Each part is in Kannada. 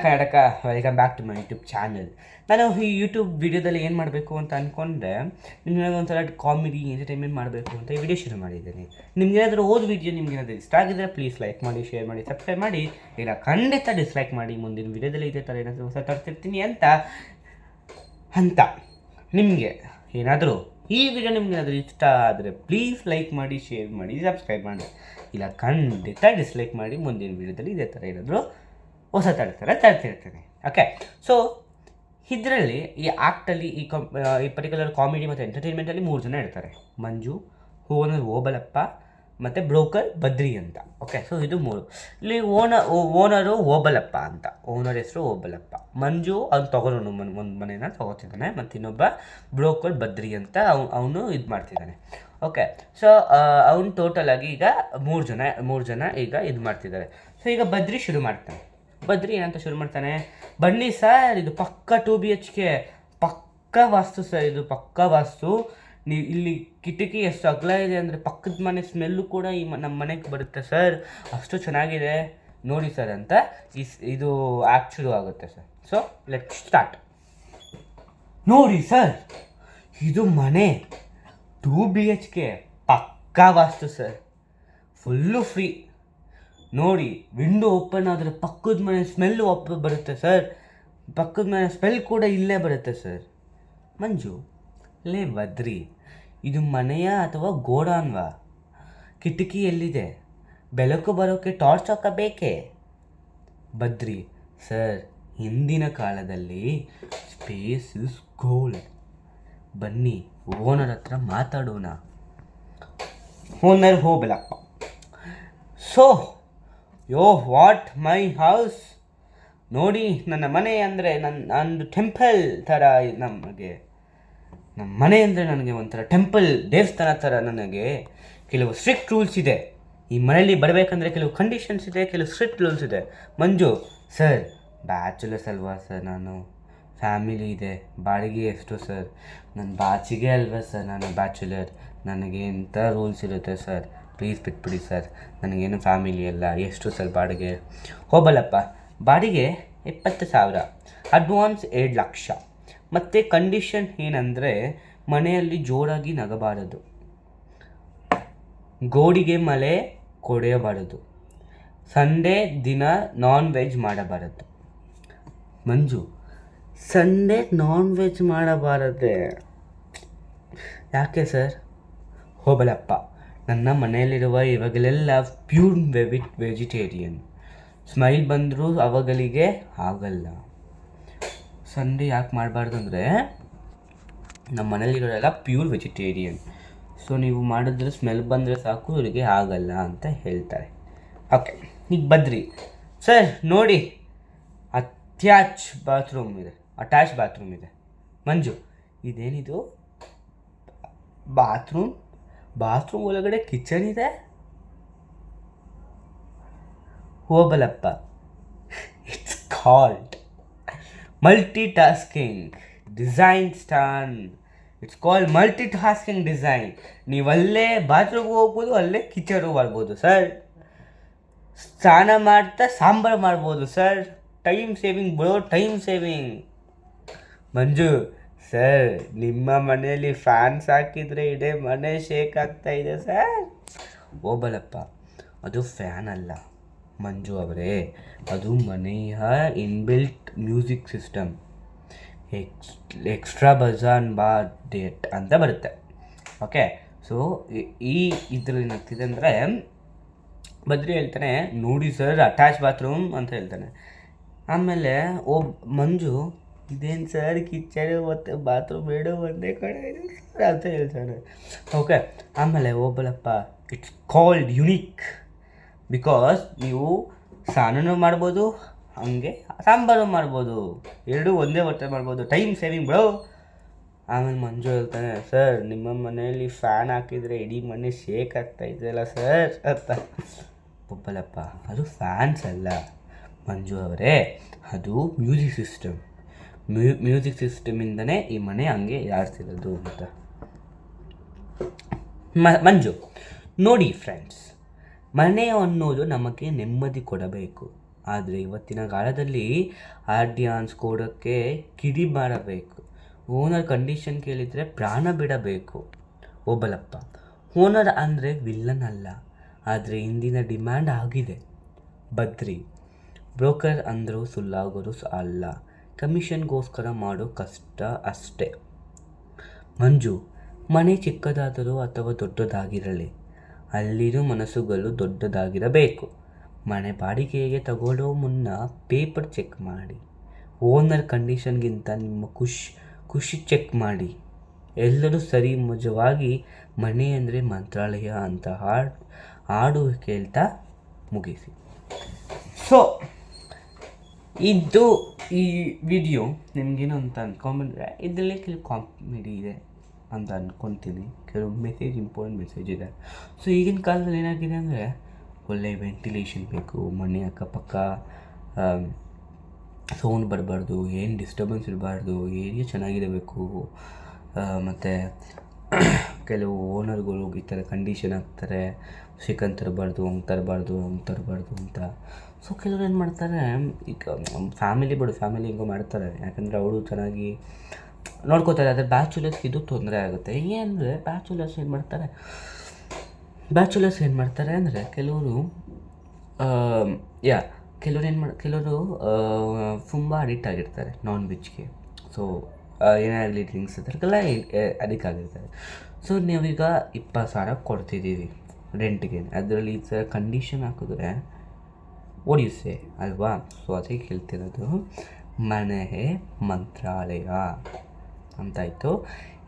Karnataka, welcome back to my YouTube channel. ನಾನು ಈ ಯೂಟ್ಯೂಬ್ ವಿಡಿಯೋದಲ್ಲಿ ಏನು ಮಾಡಬೇಕು ಅಂತ ಅಂದ್ಕೊಂಡ್ರೆ, ನಿಮಗೆ ಒಂಥರ ಕಾಮಿಡಿ ಎಂಟರ್ಟೈನ್ಮೆಂಟ್ ಮಾಡಬೇಕು ಅಂತ ಈ ವಿಡಿಯೋ ಶುರು ಮಾಡಿದ್ದೀನಿ. ನಿಮ್ಗೇನಾದರೂ ಓದ್ ವಿಡಿಯೋ ನಿಮ್ಗೇನಾದರೂ ಇಷ್ಟ ಆಗಿದ್ರೆ ಪ್ಲೀಸ್ ಲೈಕ್ ಮಾಡಿ, ಶೇರ್ ಮಾಡಿ, ಸಬ್ಸ್ಕ್ರೈಬ್ ಮಾಡಿ. ಇಲ್ಲ ಖಂಡಿತ ಡಿಸ್ಲೈಕ್ ಮಾಡಿ. ಮುಂದಿನ ವಿಡಿಯೋದಲ್ಲಿ ಇದೇ ಥರ ಏನಾದರೂ ಹೊಸ ತರ್ತಿರ್ತೀನಿ ಅಂತ ನಿಮಗೆ ಏನಾದರೂ ಈ ವಿಡಿಯೋ ನಿಮ್ಗೇನಾದರೂ ಇಷ್ಟ ಆದರೆ ಪ್ಲೀಸ್ ಲೈಕ್ ಮಾಡಿ, ಶೇರ್ ಮಾಡಿ, ಸಬ್ಸ್ಕ್ರೈಬ್ ಮಾಡಿ. ಇಲ್ಲ ಖಂಡಿತ ಡಿಸ್ಲೈಕ್ ಮಾಡಿ. ಮುಂದಿನ ವಿಡಿಯೋದಲ್ಲಿ ಇದೇ ಥರ ಏನಾದರೂ ಹೊಸ ತರ್ತಿರ್ತೇನೆ. ಓಕೆ, ಸೊ ಇದರಲ್ಲಿ ಈ ಆ್ಯಕ್ಟಲ್ಲಿ ಈ ಪರ್ಟಿಕ್ಯುಲರ್ ಕಾಮಿಡಿ ಮತ್ತು ಎಂಟರ್ಟೈನ್ಮೆಂಟಲ್ಲಿ 3 ಜನ ಇರ್ತಾರೆ. ಮಂಜು, ಓನರ್ ಓಬಳಪ್ಪ ಮತ್ತು ಬ್ರೋಕರ್ ಬದ್ರಿ ಅಂತ. ಓಕೆ, ಸೊ ಇದು 3. ಇಲ್ಲಿ ಓನರು ಓಬಳಪ್ಪ ಅಂತ, ಓನರ್ ಹೆಸರು ಓಬಳಪ್ಪ. ಮಂಜು ಅವ್ನು ತಗೊಳ್ಳೋನು ಒಂದು ಮನೇನ ತೊಗೋತಿದ್ದಾನೆ, ಮತ್ತು ಇನ್ನೊಬ್ಬ ಬ್ರೋಕರ್ ಬದ್ರಿ ಅಂತ ಅವನು ಇದು ಮಾಡ್ತಿದ್ದಾನೆ. ಓಕೆ, ಸೊ ಅವನು ಟೋಟಲಾಗಿ ಈಗ 3 ಜನ ಈಗ ಇದು ಮಾಡ್ತಿದ್ದಾರೆ. ಸೊ ಈಗ ಬದ್ರಿ ಶುರು ಮಾಡ್ತಾನೆ. ಬದ್ರಿ ಏನಂತ ಶುರು ಮಾಡ್ತಾನೆ, ಬನ್ನಿ ಸರ್, ಇದು ಪಕ್ಕ 2 BHK, ಪಕ್ಕ ವಾಸ್ತು ಸರ್, ಇದು ಪಕ್ಕ ವಾಸ್ತು. ನೀವು ಇಲ್ಲಿ ಕಿಟಕಿ ಎಷ್ಟು ಅಗಲ ಇದೆ ಅಂದರೆ ಪಕ್ಕದ ಮನೆ ಸ್ಮೆಲ್ಲು ಕೂಡ ನಮ್ಮ ಮನೆಗೆ ಬರುತ್ತೆ ಸರ್, ಅಷ್ಟು ಚೆನ್ನಾಗಿದೆ ನೋಡಿ ಸರ್ ಅಂತ ಇದು ಆ್ಯಕ್ಟ್ ಶುರು ಆಗುತ್ತೆ ಸರ್. So let start. ನೋಡಿ ಸರ್, ಇದು ಮನೆ 2 BHK, ಪಕ್ಕಾ ವಾಸ್ತು ಸರ್, ಫುಲ್ಲು ಫ್ರೀ. ನೋಡಿ, ವಿಂಡೋ ಓಪನ್ ಆದರೆ ಪಕ್ಕದ ಮನೆ ಸ್ಮೆಲ್ಲು ಬರುತ್ತೆ ಸರ್, ಪಕ್ಕದ ಮನೆ ಸ್ಮೆಲ್ ಕೂಡ ಇಲ್ಲೇ ಬರುತ್ತೆ ಸರ್. ಮಂಜು, ಲೇ ಬದ್ರಿ, ಇದು ಮನೆಯ ಅಥವಾ ಗೋಡಾನ್ವಾ? ಕಿಟಕಿ ಎಲ್ಲಿದೆ? ಬೆಳಕು ಬರೋಕ್ಕೆ ಟಾರ್ಚ್ ಹಾಕಬೇಕೇ? ಬದ್ರಿ, ಸರ್, ಹಿಂದಿನ ಕಾಲದಲ್ಲಿ ಸ್ಪೇಸ್ ಇಸ್ ಗೋಲ್ಡ್. ಬನ್ನಿ ಓನರ್ ಹತ್ರ ಮಾತಾಡೋಣ. Owner Hobalappa, so what my house? ನೋಡಿ, ನನ್ನ ಮನೆ ಅಂದರೆ ನಂದು ಟೆಂಪಲ್ ಥರ. ನಮ್ಮ ಮನೆ ಅಂದರೆ ನನಗೆ ಒಂಥರ ಟೆಂಪಲ್, ದೇವಸ್ಥಾನ ಥರ. ನನಗೆ ಕೆಲವು ಸ್ಟ್ರಿಕ್ಟ್ ರೂಲ್ಸ್ ಇದೆ. ಈ ಮನೆಯಲ್ಲಿ ಬರಬೇಕಂದ್ರೆ ಕೆಲವು ಕಂಡೀಷನ್ಸ್ ಇದೆ, ಕೆಲವು ಸ್ಟ್ರಿಕ್ಟ್ ರೂಲ್ಸ್ ಇದೆ. ಮಂಜು, ಸರ್, ಬ್ಯಾಚುಲರ್ಸ್ ಅಲ್ವಾ ಸರ್, ನಾನು ಫ್ಯಾಮಿಲಿ ಇದೆ, ಬಾಡಿಗೆ ಎಷ್ಟು ಸರ್? ನನ್ನ ಬಾಚಿಗೆ ಅಲ್ವಾ ಸರ್, ನಾನು ಬ್ಯಾಚುಲರ್, ನನಗೆ ಎಂಥ ರೂಲ್ಸ್ ಇರುತ್ತೆ ಸರ್, ಪ್ಲೀಸ್ ಬಿಟ್ಬಿಡಿ ಸರ್, ನನಗೇನು ಫ್ಯಾಮಿಲಿ ಅಲ್ಲ. ಎಷ್ಟು ಸರ್ ಬಾಡಿಗೆ? ಹೋಬಳಪ್ಪ, ಬಾಡಿಗೆ 20,000, ಅಡ್ವಾನ್ಸ್ 2 ಲಕ್ಷ. ಮತ್ತು ಕಂಡೀಷನ್ ಏನಂದರೆ, ಮನೆಯಲ್ಲಿ ಜೋರಾಗಿ ನಗಬಾರದು, ಗೋಡೆಗೆ ಮಳೆ ಕೊಡೆಯಬಾರದು, ಸಂಡೇ ದಿನ ನಾನ್ ವೆಜ್ ಮಾಡಬಾರದು. ಮಂಜು, ಸಂಡೇ ನಾನ್ ವೆಜ್ ಮಾಡಬಾರದೆ? ಯಾಕೆ ಸರ್? ಹೋಬಳಪ್ಪ, ನನ್ನ ಮನೆಯಲ್ಲಿರುವ ಇವಾಗಲೆಲ್ಲ ಪ್ಯೂರ್ ವೆಜಿಟೇರಿಯನ್, ಸ್ಮೈಲ್ ಬಂದರೂ ಅವಾಗಲಿಗೆ ಆಗಲ್ಲ. ಸಂಡೇ ಯಾಕೆ ಮಾಡಬಾರ್ದು ಅಂದರೆ, ನಮ್ಮ ಮನೇಲಿರೋರೆಲ್ಲ ಪ್ಯೂರ್ ವೆಜಿಟೇರಿಯನ್, ಸೊ ನೀವು ಮಾಡಿದ್ರೆ ಸ್ಮೆಲ್ ಬಂದರೆ ಸಾಕು, ಇವರಿಗೆ ಆಗಲ್ಲ ಅಂತ ಹೇಳ್ತಾರೆ. ಓಕೆ, ಈಗ ಬದ್ರಿ, ಸರ್ ನೋಡಿ, ಅಟ್ಯಾಚ್ ಬಾತ್ರೂಮ್ ಇದೆ. ಮಂಜು, ಇದೇನಿದು? ಬಾತ್ರೂಮ್ ಒಳಗಡೆ ಕಿಚನ್ ಇದೆ? Hobalappa, it's called multitasking design it's called multitasking design. ನೀವಲ್ಲೇ ಬಾತ್ರೂಮ್ಗೆ ಹೋಗ್ಬೋದು, ಅಲ್ಲೇ ಕಿಚನ್ಗೂ ಬರ್ಬೋದು ಸರ್. ಸ್ನಾನ ಮಾಡ್ತಾ ಸಾಂಬಾರು ಮಾಡ್ಬೋದು sir. Time saving. Manju, sir, ನಿಮ್ಮ ಮನೆಯಲ್ಲಿ ಫ್ಯಾನ್ಸ್ ಹಾಕಿದರೆ ಇಡೀ ಮನೆ ಶೇಕ್ ಆಗ್ತಾ ಇದೆ ಸರ್. ಹೋಬಳಪ್ಪ, ಅದು ಫ್ಯಾನ್ ಅಲ್ಲ ಮಂಜು ಅವರೇ, ಅದು ಮನೆಯ ಇನ್ಬಿಲ್ಟ್ ಮ್ಯೂಸಿಕ್ ಸಿಸ್ಟಮ್, ಎಕ್ಸ್ಟ್ರಾ ಬಜಾನ್ ಡೇಟ್ ಅಂತ ಬರುತ್ತೆ. ಓಕೆ, ಸೊ ಈ ಇದರಲ್ಲಿ ಏನಾಗ್ತಿದೆ ಅಂದರೆ, ಬದ್ರಿ ಹೇಳ್ತಾನೆ, ನೋಡಿ ಸರ್, ಅಟ್ಯಾಚ್ ಬಾತ್ರೂಮ್ ಅಂತ ಹೇಳ್ತಾನೆ. ಆಮೇಲೆ ಮಂಜು, ಇದೇನು ಸರ್, ಕಿಚನ್ ಮತ್ತು ಬಾತ್ರೂಮ್ ಬೇಡ ಒಂದೇ ಕಡೆ ಇದೆ ಸರ್ ಅಂತ ಹೇಳ್ತಾನೆ. ಓಕೆ, ಆಮೇಲೆ ಹೋಬಳಪ್ಪ, ಇಟ್ಸ್ ಕಾಲ್ಡ್ ಯುನೀಕ್ ಬಿಕಾಸ್ ನೀವು ಸ್ನಾನನೂ ಮಾಡ್ಬೋದು, ಹಂಗೆ ಸಾಂಬಾರು ಮಾಡ್ಬೋದು, ಎರಡೂ ಒಂದೇ ಹೊಟ್ಟೆ ಮಾಡ್ಬೋದು. Time saving bro. ಆಮೇಲೆ ಮಂಜು ಹೇಳ್ತಾನೆ, ಸರ್, ನಿಮ್ಮ ಮನೆಯಲ್ಲಿ ಫ್ಯಾನ್ ಹಾಕಿದರೆ ಇಡೀ ಮನೆ ಶೇಕ್ ಆಗ್ತಾ ಇದೆಯಲ್ಲ ಸರ್ ಅಂತ. ಹೋಬಳಪ್ಪ, ಅದು ಫ್ಯಾನ್ಸ್ ಅಲ್ಲ ಮಂಜು ಅವರೇ, ಅದು ಮ್ಯೂಸಿಕ್ ಸಿಸ್ಟಮಿಂದನೇ ಈ ಮನೆ ಹಂಗೆ ಯಾರ್ತಿರೋದು ಅಂತ. ಮಂಜು, ನೋಡಿ ಫ್ರೆಂಡ್ಸ್, ಮನೆ ಅನ್ನೋದು ನಮಗೆ ನೆಮ್ಮದಿ ಕೊಡಬೇಕು, ಆದರೆ ಇವತ್ತಿನ ಕಾಲದಲ್ಲಿ ಆಡಿಯನ್ಸ್ ಕೊಡೋಕ್ಕೆ ಕಿಡಿಮಾಡಬೇಕು. ಓನರ್ ಕಂಡೀಷನ್ ಕೇಳಿದರೆ ಪ್ರಾಣ ಬಿಡಬೇಕು. ಓಬಲಪ್ಪ ಓನರ್ ಅಂದರೆ ವಿಲ್ಲನ್ ಅಲ್ಲ, ಆದರೆ ಇಂದಿನ ಡಿಮ್ಯಾಂಡ್ ಆಗಿದೆ. ಬದ್ರಿ ಬ್ರೋಕರ್ ಅಂದರೂ ಸುಳ್ಳಾಗೋರು ಅಲ್ಲ, ಕಮಿಷನ್ಗೋಸ್ಕರ ಮಾಡೋ ಕಷ್ಟ ಅಷ್ಟೇ. ಮಂಜು ಮನೆ ಚಿಕ್ಕದಾದರೂ ಅಥವಾ ದೊಡ್ಡದಾಗಿರಲಿ, ಅಲ್ಲಿರೋ ಮನಸ್ಸುಗಳು ದೊಡ್ಡದಾಗಿರಬೇಕು. ಮನೆ ಬಾಡಿಗೆಗೆ ತಗೊಳ್ಳೋ ಮುನ್ನ ಪೇಪರ್ ಚೆಕ್ ಮಾಡಿ. ಓನರ್ ಕಂಡೀಷನ್ಗಿಂತ ನಿಮ್ಮ ಖುಷಿ ಚೆಕ್ ಮಾಡಿ. ಎಲ್ಲರೂ ಸರಿ ಮಜವಾಗಿ ಮನೆ ಅಂದರೆ ಮಂತ್ರಾಲಯ ಅಂತ ಹಾಡು ಕೇಳ್ತಾ ಮುಗಿಸಿ. ಸೊ ಇದು ಈ ವಿಡಿಯೋ ನಿಮಗೇನು ಅಂತ ಅಂದ್ಕೊಂಡ್ಬಂದರೆ ಇದರಲ್ಲಿ ಕೆಲವು ಕಾಮಿಡಿ ಇದೆ ಅಂತ ಅಂದ್ಕೊತೀನಿ, ಕೆಲವು ಇಂಪಾರ್ಟೆಂಟ್ ಮೆಸೇಜ್ ಇದೆ. ಸೊ ಈಗಿನ ಕಾಲದಲ್ಲಿ ಏನಾಗಿದೆ ಅಂದರೆ ಒಳ್ಳೆ ವೆಂಟಿಲೇಷನ್ ಬೇಕು, ಮನೆ ಅಕ್ಕಪಕ್ಕ ಸೌಂಡ್ ಬರಬಾರ್ದು, ಏನು ಡಿಸ್ಟರ್ಬೆನ್ಸ್ ಇರಬಾರ್ದು, ಏರಿಯಾ ಚೆನ್ನಾಗಿರಬೇಕು. ಮತ್ತು ಕೆಲವು ಓನರ್ಗಳು ಈ ಥರ ಕಂಡೀಷನ್ ಹಾಕ್ತಾರೆ, ಚಿಕನ್ ತರಬಾರ್ದು, ಹಂಗೆ ತರಬಾರ್ದು ಅಂತ. ಸೊ ಕೆಲವ್ರು ಏನು ಮಾಡ್ತಾರೆ, ಈಗ ಫ್ಯಾಮಿಲಿ ಹೆಂಗೋ ಮಾಡ್ತಾರೆ, ಯಾಕಂದರೆ ಅವರು ಚೆನ್ನಾಗಿ ನೋಡ್ಕೋತಾರೆ. ಆದರೆ ಬ್ಯಾಚುಲರ್ಸ್ಗೆ ಇದು ತೊಂದರೆ ಆಗುತ್ತೆ. ಹೇಗೆ ಅಂದರೆ ಬ್ಯಾಚುಲರ್ಸ್ ಏನು ಮಾಡ್ತಾರೆ ಅಂದರೆ ಕೆಲವರು ಕೆಲವರು ತುಂಬ ಅಡಿಕ್ಟ್ ಆಗಿರ್ತಾರೆ ನಾನ್ ವೆಜ್ಗೆ. ಸೊ ಏನೇ ಆಗಲಿ ಡ್ರಿಂಕ್ಸ್ ಅದಕ್ಕೆಲ್ಲ ಅಡಿಕ್ಟ್ ಆಗಿರ್ತಾರೆ. ಸೊ ನಾವೀಗ 20,000 ಕೊಡ್ತಿದ್ದೀವಿ ರೆಂಟ್ಗೆ, ಅದರಲ್ಲಿ ಈ ಥರ ಕಂಡೀಷನ್ ಹಾಕಿದ್ರೆ ಓಡಿಸೆ ಅಲ್ವಾ? ಸೊ ಅದಕ್ಕೆ ಹೇಳ್ತಿರೋದು ಮನೆ ಮಂತ್ರಾಲಯ ಅಂತಾಯಿತು.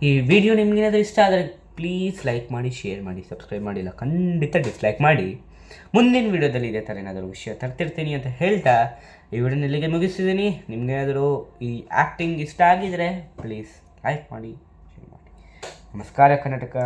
ಈ ವಿಡಿಯೋ ನಿಮಗೇನಾದರೂ ಇಷ್ಟ ಆದರೆ ಪ್ಲೀಸ್ ಲೈಕ್ ಮಾಡಿ, ಶೇರ್ ಮಾಡಿ, ಸಬ್ಸ್ಕ್ರೈಬ್ ಮಾಡಿಲ್ಲ ಖಂಡಿತ ಡಿಸ್ಲೈಕ್ ಮಾಡಿ. ಮುಂದಿನ ವಿಡಿಯೋದಲ್ಲಿ ಇದೇ ಥರ ಏನಾದರೂ ವಿಷಯ ತರ್ತಿರ್ತೀನಿ ಅಂತ ಹೇಳ್ತಾ ಈ ವಿಡಿಯೋನ ಇಲ್ಲಿಗೆ ಮುಗಿಸ್ತಿದ್ದೀನಿ. ನಿಮಗೇನಾದರೂ ಈ ಆ್ಯಕ್ಟಿಂಗ್ ಇಷ್ಟ ಆಗಿದರೆ ಪ್ಲೀಸ್ ಲೈಕ್ ಮಾಡಿ, ಶೇರ್ ಮಾಡಿ. ನಮಸ್ಕಾರ ಕರ್ನಾಟಕ.